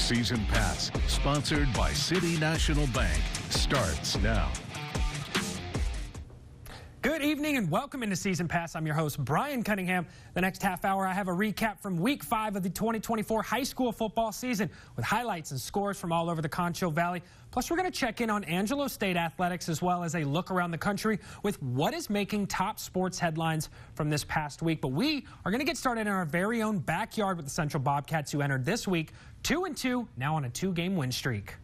Season Pass, sponsored by City National Bank, starts now. Good evening and welcome into Season Pass. I'm your host, Brian Cunningham. The next half hour, I have a recap from Week 5 of the 2024 high school football season with highlights and scores from all over the Concho Valley. Plus, we're going to check in on Angelo State Athletics as well as a look around the country with what is making top sports headlines from this past week. But we are going to get started in our very own backyard with the Central Bobcats, who entered this week 2-2, now on a 2-game win streak.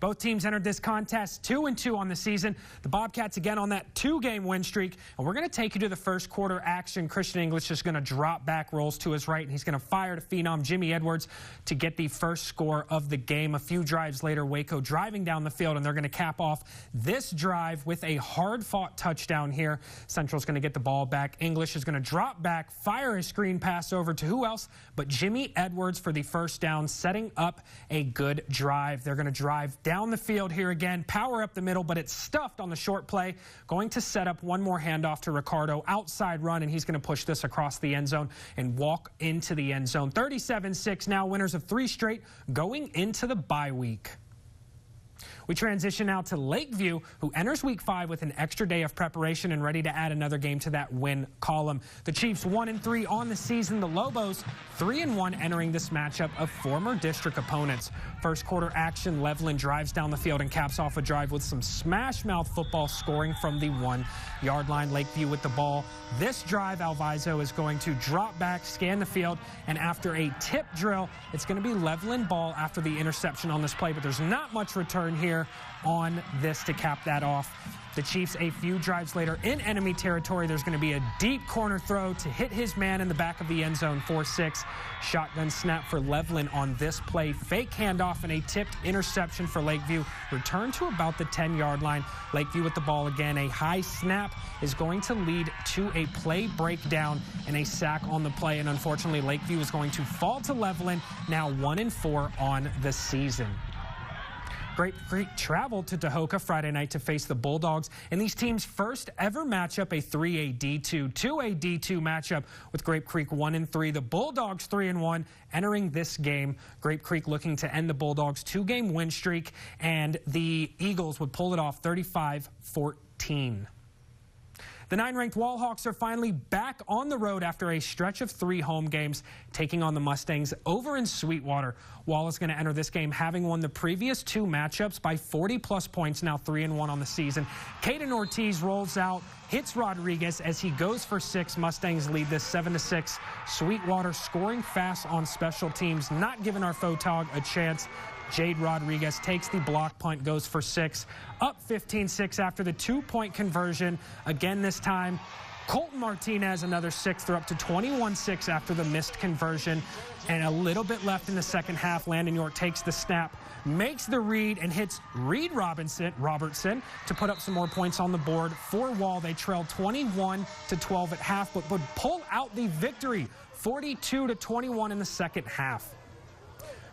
Both teams entered this contest 2-2 on the season. The Bobcats again on that 2-game win streak. And we're going to take you to the first quarter action. Christian English is going to drop back, rolls to his right, and he's going to fire to phenom Jimmy Edwards to get the first score of the game. A few drives later, Waco driving down the field, and they're going to cap off this drive with a hard-fought touchdown here. Central's going to get the ball back. English is going to drop back, fire a screen pass over to who else but Jimmy Edwards for the first down, setting up a good drive. They're going to drive down the field here again, power up the middle, but it's stuffed on the short play. Going to set up one more handoff to Ricardo, outside run, and he's going to push this across the end zone and walk into the end zone. 37-6 now, winners of 3 straight going into the bye week. We transition now to Lakeview, who enters Week 5 with an extra day of preparation and ready to add another game to that win column. The Chiefs 1-3 on the season. The Lobos 3-1 entering this matchup of former district opponents. First quarter action, Levelin drives down the field and caps off a drive with some smash-mouth football scoring from the 1-yard line. Lakeview with the ball. This drive, Alviso is going to drop back, scan the field, and after a tip drill, it's going to be Levelin ball after the interception on this play, but there's not much return here on this to cap that off. The Chiefs a few drives later in enemy territory. There's going to be a deep corner throw to hit his man in the back of the end zone. 4-6 shotgun snap for Levelin on this play. Fake handoff and a tipped interception for Lakeview. Return to about the 10-yard line. Lakeview with the ball again. A high snap is going to lead to a play breakdown and a sack on the play. And unfortunately, Lakeview is going to fall to Levelin, now 1-4 on the season. Grape Creek traveled to Tahoka Friday night to face the Bulldogs in these teams' first ever matchup, a 3A D2, 2A D2 matchup with Grape Creek 1-3. The Bulldogs 3-1 entering this game. Grape Creek looking to end the Bulldogs' 2-game win streak, and the Eagles would pull it off 35-14. The 9-ranked Wallhawks are finally back on the road after a stretch of 3 home games, taking on the Mustangs over in Sweetwater. Wall is going to enter this game having won the previous 2 matchups by 40-plus points, now 3-1 on the season. Caden Ortiz rolls out, hits Rodriguez as he goes for 6. Mustangs lead this 7-6. Sweetwater scoring fast on special teams, not giving our Photog a chance. Jade Rodriguez takes the block punt, goes for 6, up 15-6 after the 2-point conversion. Again this time, Colton Martinez, another 6th, they're up to 21-6 after the missed conversion. And a little bit left in the second half. Landon York takes the snap, makes the read, and hits Reed Robertson to put up some more points on the board. For Wall, they trailed 21-12 at half, but would pull out the victory, 42-21 in the second half.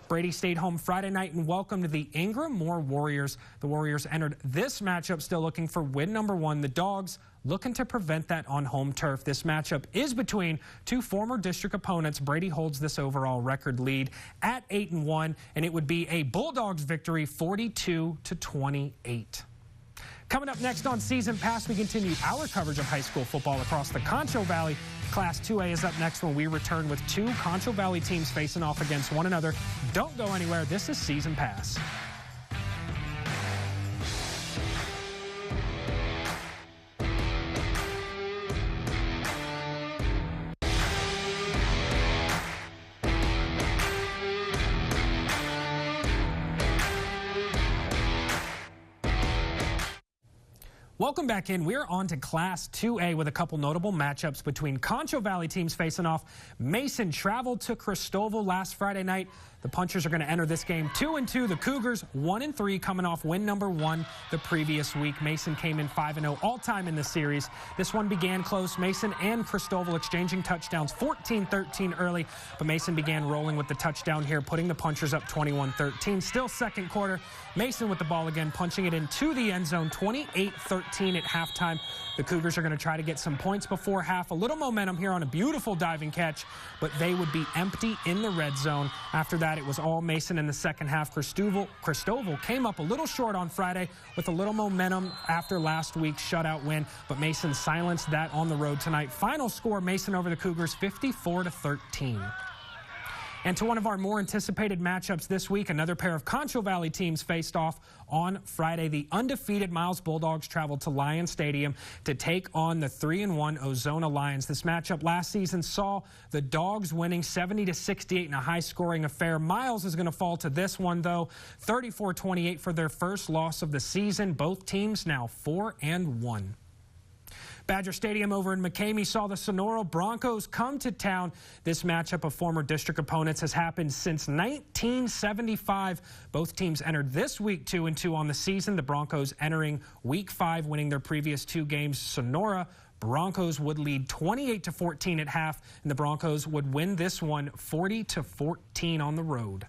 Brady stayed home Friday night and welcomed the Ingram Moore Warriors. The Warriors entered this matchup still looking for win number 1. The Dogs looking to prevent that on home turf. This matchup is between 2 former district opponents. Brady holds this overall record lead at 8-1, and it would be a Bulldogs victory 42-28. Coming up next on Season Pass, we continue our coverage of high school football across the Concho Valley. Class 2A is up next when we return with 2 Concho Valley teams facing off against one another. Don't go anywhere. This is Season Pass. Welcome back in. We're on to Class 2A with a couple notable matchups between Concho Valley teams facing off. Mason traveled to Cristobal last Friday night. The Punchers are going to enter this game 2-2. The Cougars 1-3, coming off win number 1 the previous week. Mason came in 5-0 all-time in the series. This one began close. Mason and Cristobal exchanging touchdowns 14-13 early, but Mason began rolling with the touchdown here, putting the Punchers up 21-13. Still second quarter, Mason with the ball again, punching it into the end zone 28-13. 14 at halftime. The Cougars are going to try to get some points before half. A little momentum here on a beautiful diving catch, but they would be empty in the red zone. After that, it was all Mason in the second half. Christoval came up a little short on Friday with a little momentum after last week's shutout win, but Mason silenced that on the road tonight. Final score, Mason over the Cougars, 54-13. And to one of our more anticipated matchups this week, another pair of Concho Valley teams faced off on Friday. The undefeated Miles Bulldogs traveled to Lion Stadium to take on the 3-1 Ozona Lions. This matchup last season saw the Dogs winning 70-68 in a high-scoring affair. Miles is going to fall to this one, though, 34-28 for their first loss of the season. Both teams now 4-1. Badger Stadium over in McCamey saw the Sonora Broncos come to town. This matchup of former district opponents has happened since 1975. Both teams entered this week 2-2 on the season. The Broncos entering week 5, winning their previous 2 games. Sonora Broncos would lead 28-14 at half, and the Broncos would win this one 40-14 on the road.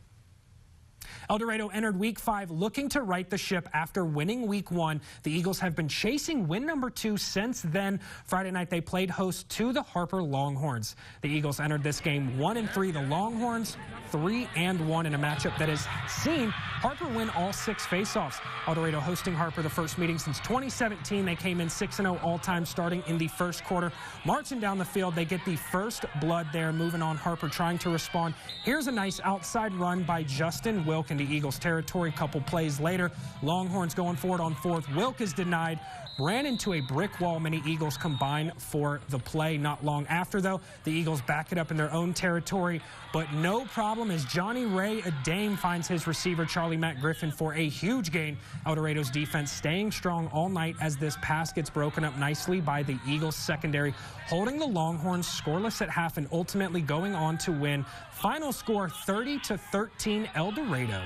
El Dorado entered week 5 looking to right the ship after winning week 1. The Eagles have been chasing win number 2 since then. Friday night they played host to the Harper Longhorns. The Eagles entered this game 1-3. The Longhorns 3-1 in a matchup that has seen Harper win all 6 faceoffs. El Dorado hosting Harper the first meeting since 2017. They came in 6-0 all-time starting in the first quarter. Marching down the field, they get the first blood there. Moving on, Harper trying to respond. Here's a nice outside run by Justin Wilk into Eagles territory. Couple plays later, Longhorns going forward on 4th. Wilk is denied. Ran into a brick wall. Many Eagles combine for the play. Not long after, though, the Eagles back it up in their own territory. But no problem as Johnny Ray Adame finds his receiver, Charlie Matt Griffin, for a huge gain. El Dorado's defense staying strong all night as this pass gets broken up nicely by the Eagles secondary, holding the Longhorns scoreless at half and ultimately going on to win. Final score 30-13 El Dorado.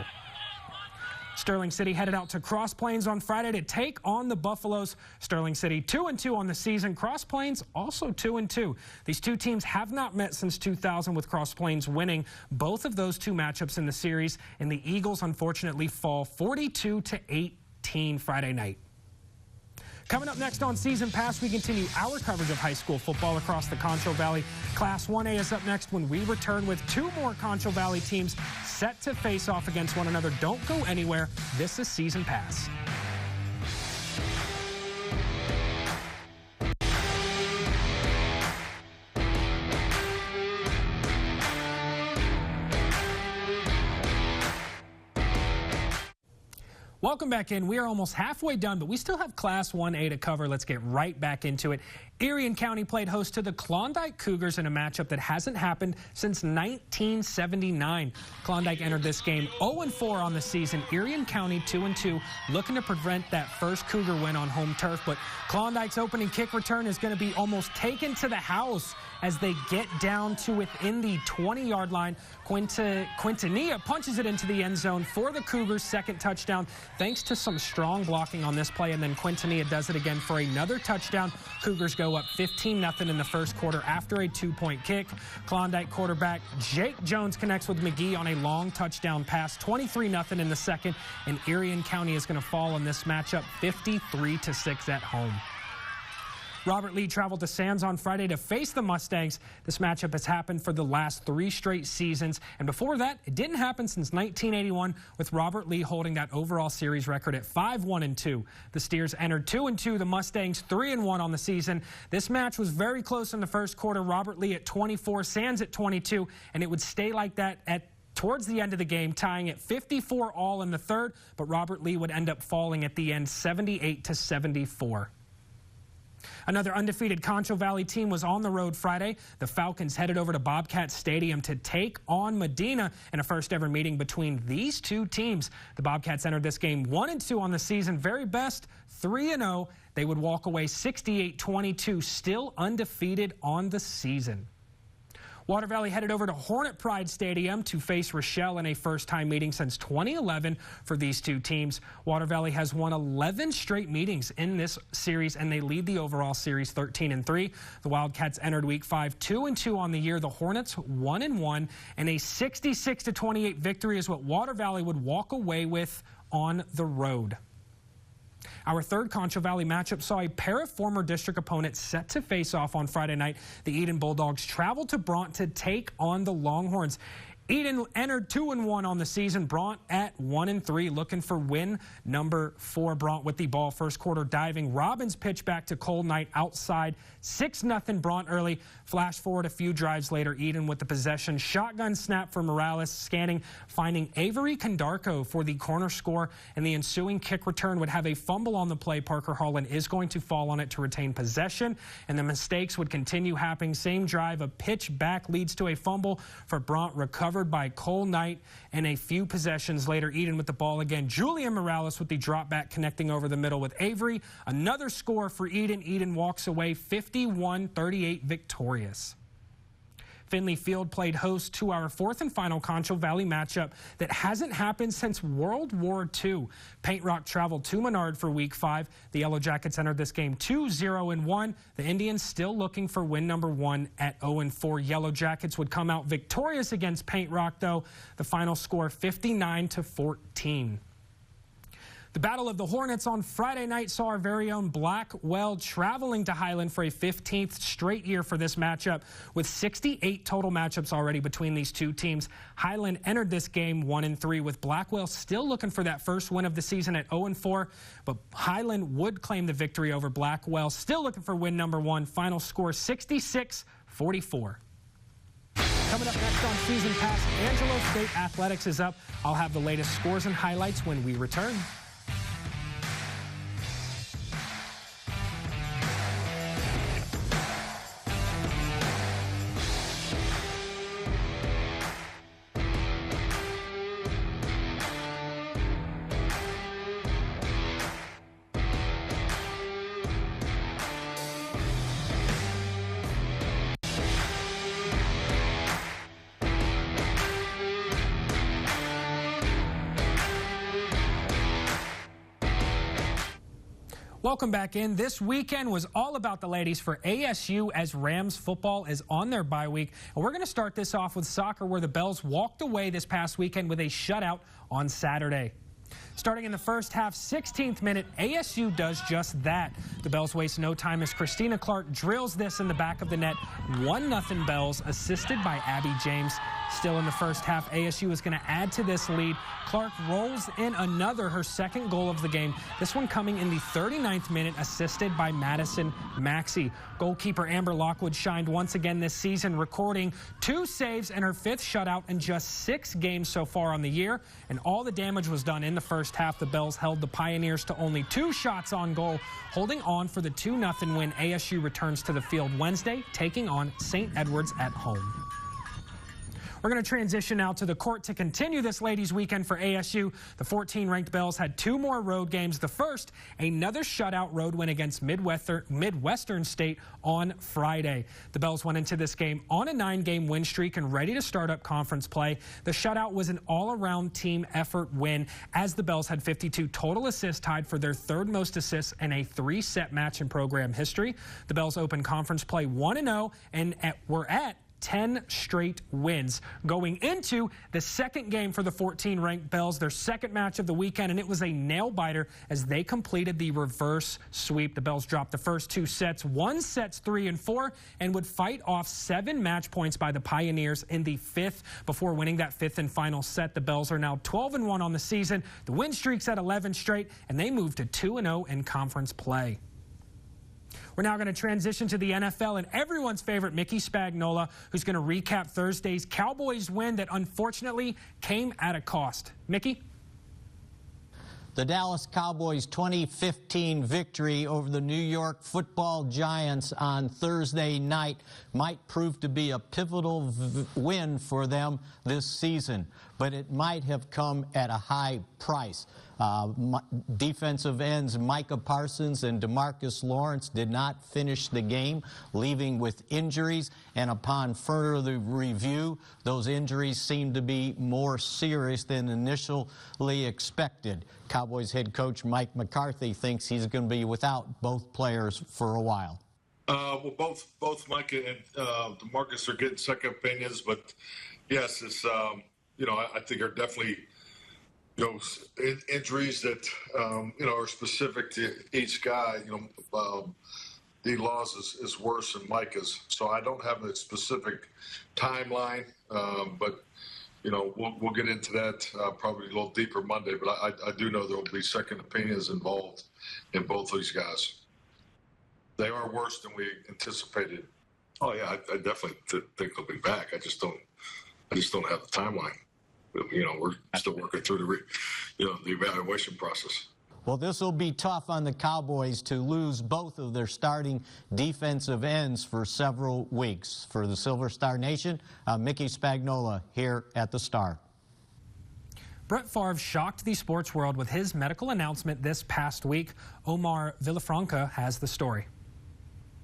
Sterling City headed out to Cross Plains on Friday to take on the Buffaloes. Sterling City 2-2 on the season. Cross Plains also 2-2. These two teams have not met since 2000, with Cross Plains winning both of those 2 matchups in the series, and the Eagles unfortunately fall 42-18 Friday night. Coming up next on Season Pass, we continue our coverage of high school football across the Concho Valley. Class 1A is up next when we return with 2 more Concho Valley teams set to face off against one another. Don't go anywhere. This is Season Pass. Welcome back in. We are almost halfway done, but we still have Class 1A to cover. Let's get right back into it. Erie County played host to the Klondike Cougars in a matchup that hasn't happened since 1979. Klondike entered this game 0-4 on the season. Erie County 2-2, looking to prevent that first Cougar win on home turf. But Klondike's opening kick return is going to be almost taken to the house as they get down to within the 20-yard line. Quintanilla punches it into the end zone for the Cougars' second touchdown, thanks to some strong blocking on this play, and then Quintanilla does it again for another touchdown. Cougars go up 15-0 in the first quarter after a 2-point kick. Klondike quarterback Jake Jones connects with McGee on a long touchdown pass, 23-0 in the second, and Erie County is going to fall in this matchup 53-6 at home. Robert Lee traveled to Sands on Friday to face the Mustangs. This matchup has happened for the last 3 straight seasons, and before that, it didn't happen since 1981, with Robert Lee holding that overall series record at 5-1-2. The Steers entered 2-2, the Mustangs 3-1 on the season. This match was very close in the first quarter. Robert Lee at 24, Sands at 22, and it would stay like that towards the end of the game, tying at 54 all in the third, but Robert Lee would end up falling at the end 78-74. Another undefeated Concho Valley team was on the road Friday. The Falcons headed over to Bobcat Stadium to take on Medina in a first-ever meeting between these 2 teams. The Bobcats entered this game 1-2 on the season. Very best 3-0. They would walk away 68-22, still undefeated on the season. Water Valley headed over to Hornet Pride Stadium to face Rochelle in a first-time meeting since 2011 for these 2 teams. Water Valley has won 11 straight meetings in this series, and they lead the overall series 13-3. The Wildcats entered Week 5 2-2 on the year. The Hornets 1-1, and a 66-28 victory is what Water Valley would walk away with on the road. Our third Concho Valley matchup saw a pair of former district opponents set to face off on Friday night. The Eden Bulldogs traveled to Bront to take on the Longhorns. Eden entered 2-1 on the season. Bront at 1-3, looking for win number 4. Bront with the ball first quarter diving. Robbins pitch back to Cole Knight outside. 6-0 Bront early. Flash forward a few drives later. Eden with the possession. Shotgun snap for Morales, scanning, finding Avery Condarco for the corner score. And the ensuing kick return would have a fumble on the play. Parker Harlan is going to fall on it to retain possession. And the mistakes would continue happening. Same drive, a pitch back leads to a fumble for Bront, recovered by Cole Knight, and a few possessions later, Eden with the ball again. Julian Morales with the drop back, connecting over the middle with Avery. Another score for Eden. Eden walks away 51-38 victorious. Finley Field played host to our fourth and final Concho Valley matchup that hasn't happened since World War II. Paint Rock traveled to Menard for Week 5. The Yellow Jackets entered this game 2-0-1. The Indians still looking for win number 1 at 0-4. Yellow Jackets would come out victorious against Paint Rock, though. The final score 59-14. The Battle of the Hornets on Friday night saw our very own Blackwell traveling to Highland for a 15th straight year for this matchup. With 68 total matchups already between these two teams, Highland entered this game 1-3, with Blackwell still looking for that first win of the season at 0-4. But Highland would claim the victory over Blackwell, still looking for win number 1. Final score 66-44. Coming up next on Season Pass, Angelo State Athletics is up. I'll have the latest scores and highlights when we return. Welcome back in. This weekend was all about the ladies for ASU as Rams football is on their bye week. And we're going to start this off with soccer, where the Bells walked away this past weekend with a shutout on Saturday. Starting in the first half, 16th minute, ASU does just that. The Bells waste no time as Christina Clark drills this in the back of the net. 1-0 Bells, assisted by Abby James. Still in the first half, ASU is going to add to this lead. Clark rolls in her second goal of the game. This one coming in the 39th minute, assisted by Madison Maxey. Goalkeeper Amber Lockwood shined once again this season, recording 2 saves and her 5th shutout in just 6 games so far on the year. And all the damage was done in the first half. The Bells held the Pioneers to only 2 shots on goal, holding on for the 2-0 win. ASU returns to the field Wednesday, taking on St. Edwards at home. We're going to transition now to the court to continue this ladies' weekend for ASU. The 14-ranked Bells had 2 more road games. The first, another shutout road win against Midwestern State on Friday. The Bells went into this game on a 9-game win streak and ready to start up conference play. The shutout was an all-around team effort win, as the Bells had 52 total assists, tied for their 3rd most assists in a 3-set match in program history. The Bells opened conference play 1-0 and were at 10 straight wins going into the second game for the 14-ranked Bells, their second match of the weekend, and it was a nail-biter as they completed the reverse sweep. The Bells dropped the first 2 sets, won sets 3 and 4, and would fight off 7 match points by the Pioneers in the 5th before winning that 5th and final set. The Bells are now 12-1 on the season. The win streak's at 11 straight, and they move to 2-0 in conference play. We're now going to transition to the NFL and everyone's favorite Mickey Spagnola, who's going to recap Thursday's Cowboys win that unfortunately came at a cost. Mickey? The Dallas Cowboys' 2015 victory over the New York Football Giants on Thursday night might prove to be a pivotal win for them this season, but it might have come at a high price. Defensive ends Micah Parsons and DeMarcus Lawrence did not finish the game, leaving with injuries, and upon further review, those injuries seem to be more serious than initially expected. Cowboys head coach Mike McCarthy thinks he's going to be without both players for a while. Well, both Micah and DeMarcus are getting second opinions, but yes, it's I think are definitely Injuries that, are specific to each guy. D. Laws is worse than Micah's. So I don't have a specific timeline, but, we'll get into that probably a little deeper Monday. But I do know there will be second opinions involved in both of these guys. They are worse than we anticipated. Oh, yeah, I definitely think they'll be back. I just don't have the timeline. We're still working through the evaluation process. Well, this will be tough on the Cowboys to lose both of their starting defensive ends for several weeks. For the Silver Star Nation, Mickey Spagnola here at the Star. Brett Favre shocked the sports world with his medical announcement this past week. Omar Villafranca has the story.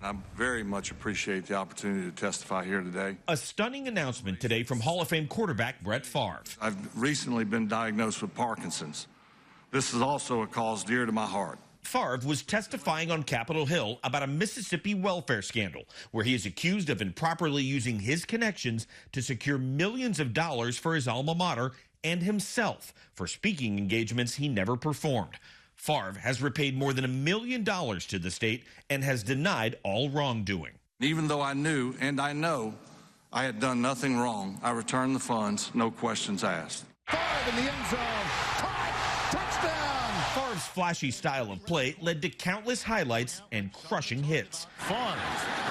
I very much appreciate the opportunity to testify here today. A stunning announcement today from Hall of Fame quarterback Brett Favre. I've recently been diagnosed with Parkinson's. This is also a cause dear to my heart. Favre was testifying on Capitol Hill about a Mississippi welfare scandal where he is accused of improperly using his connections to secure millions of dollars for his alma mater and himself for speaking engagements he never performed. Favre has repaid more than $1 million to the state and has denied all wrongdoing. Even though I knew and I know I had done nothing wrong, I returned the funds, no questions asked. Favre in the end zone. Touchdown! Favre's flashy style of play led to countless highlights and crushing hits. Favre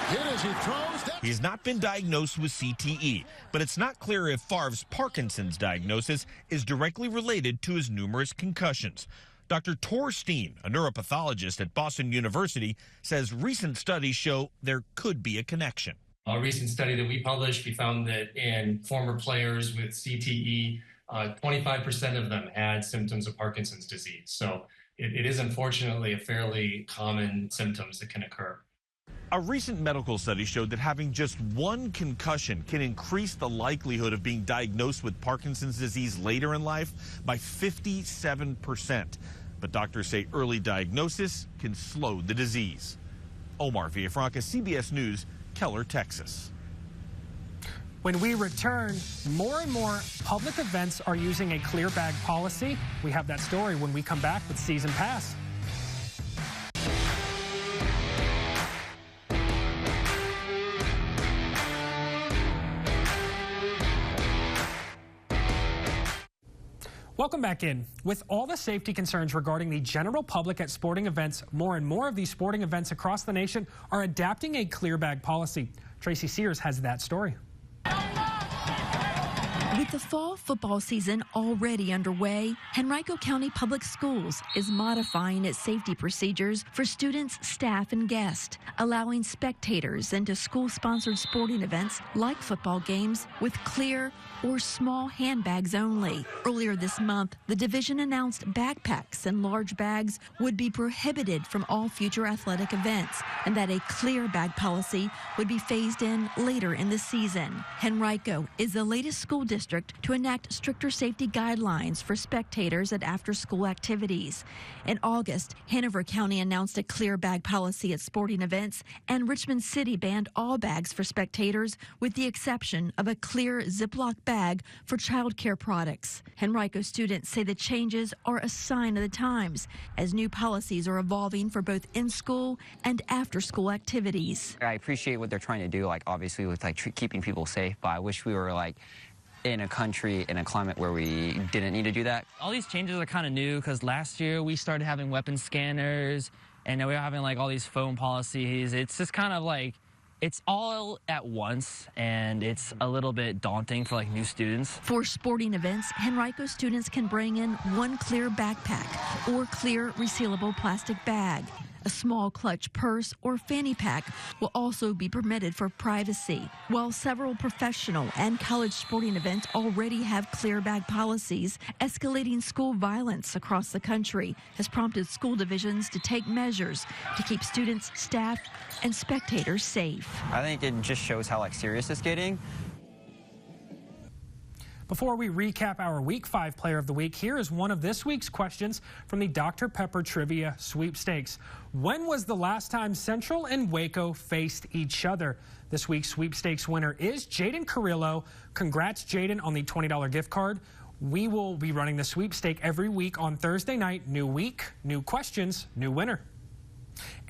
hit as he throws. He has not been diagnosed with CTE, but it's not clear if Favre's Parkinson's diagnosis is directly related to his numerous concussions. Dr. Tor Steen, a neuropathologist at Boston University, says recent studies show there could be a connection. A recent study that we published, we found that in former players with CTE, 25% of them had symptoms of Parkinson's disease. So it is unfortunately a fairly common symptoms that can occur. A recent medical study showed that having just one concussion can increase the likelihood of being diagnosed with Parkinson's disease later in life by 57%. But doctors say early diagnosis can slow the disease. Omar Villafranca, CBS News, Keller, Texas. When we return, more and more public events are using a clear bag policy. We have that story when we come back with Season Pass. Welcome back in. With all the safety concerns regarding the general public at sporting events, more and more of these sporting events across the nation are adapting a clear bag policy. Tracy Sears has that story. With the fall football season already underway, Henrico County Public Schools is modifying its safety procedures for students, staff, and guests, allowing spectators into school-sponsored sporting events like football games with clear or small handbags only. Earlier this month, the division announced backpacks and large bags would be prohibited from all future athletic events, and that a clear bag policy would be phased in later in the season. Henrico is the latest school district to enact stricter safety guidelines for spectators at after-school activities. In August, Hanover County announced a clear bag policy at sporting events, and Richmond City banned all bags for spectators with the exception of a clear Ziploc bag for child care products. Henrico students say the changes are a sign of the times as new policies are evolving for both in-school and after-school activities. I appreciate what they're trying to do, obviously with keeping people safe, but I wish we were in a country, in a climate where we didn't need to do that. All these changes are kind of new because last year we started having weapon scanners and now we're having all these phone policies. It's just kind of it's all at once, and it's a little bit daunting for new students. For sporting events, Henrico students can bring in one clear backpack or clear resealable plastic bag. A small clutch purse or fanny pack will also be permitted for privacy. While several professional and college sporting events already have clear bag policies, escalating school violence across the country has prompted school divisions to take measures to keep students, staff, and spectators safe. I think it just shows how serious it's getting. Before we recap our Week 5 Player of the Week, here is one of this week's questions from the Dr. Pepper Trivia Sweepstakes. When was the last time Central and Waco faced each other? This week's sweepstakes winner is Jaden Carrillo. Congrats, Jaden, on the $20 gift card. We will be running the sweepstake every week on Thursday night. New week, new questions, new winner.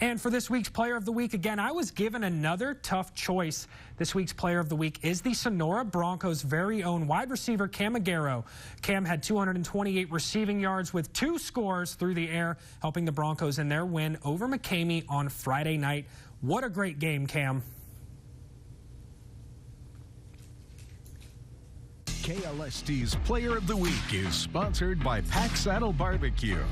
And for this week's Player of the Week, again, I was given another tough choice. This week's Player of the Week is the Sonora Broncos' very own wide receiver, Cam Aguero. Cam had 228 receiving yards with 2 scores through the air, helping the Broncos in their win over McCamey on Friday night. What a great game, Cam. KLST's Player of the Week is sponsored by Pack Saddle Barbecue.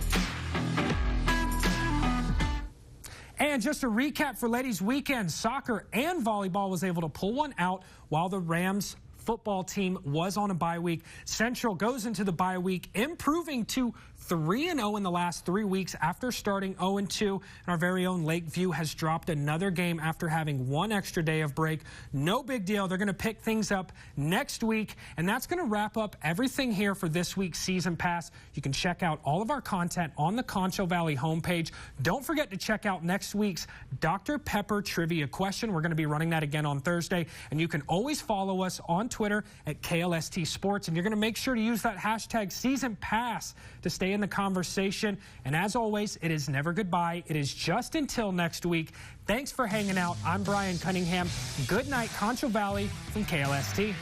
And just a recap for ladies' weekend, soccer and volleyball was able to pull one out while the Rams football team was on a bye week. Central goes into the bye week, improving to 3-0 in the last 3 weeks after starting 0-2. And our very own Lakeview has dropped another game after having 1 extra day of break. No big deal. They're going to pick things up next week. And that's going to wrap up everything here for this week's Season Pass. You can check out all of our content on the Concho Valley homepage. Don't forget to check out next week's Dr. Pepper Trivia Question. We're going to be running that again on Thursday. And you can always follow us on Twitter at KLST Sports. And you're going to make sure to use that hashtag Season Pass to stay in the conversation. And as always, it is never goodbye. It is just until next week. Thanks for hanging out. I'm Brian Cunningham. Good night, Concho Valley from KLST.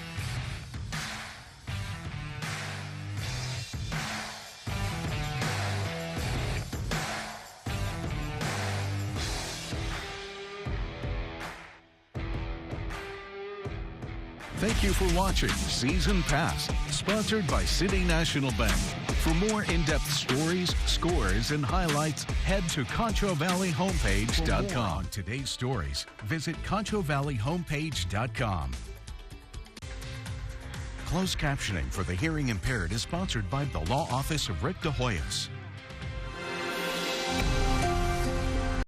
Thank you for watching Season Pass, sponsored by City National Bank. For more in-depth stories, scores, and highlights, head to ConchoValleyHomepage.com. For more on today's stories, visit ConchoValleyHomepage.com. Closed captioning for the hearing impaired is sponsored by the Law Office of Rick DeHoyos.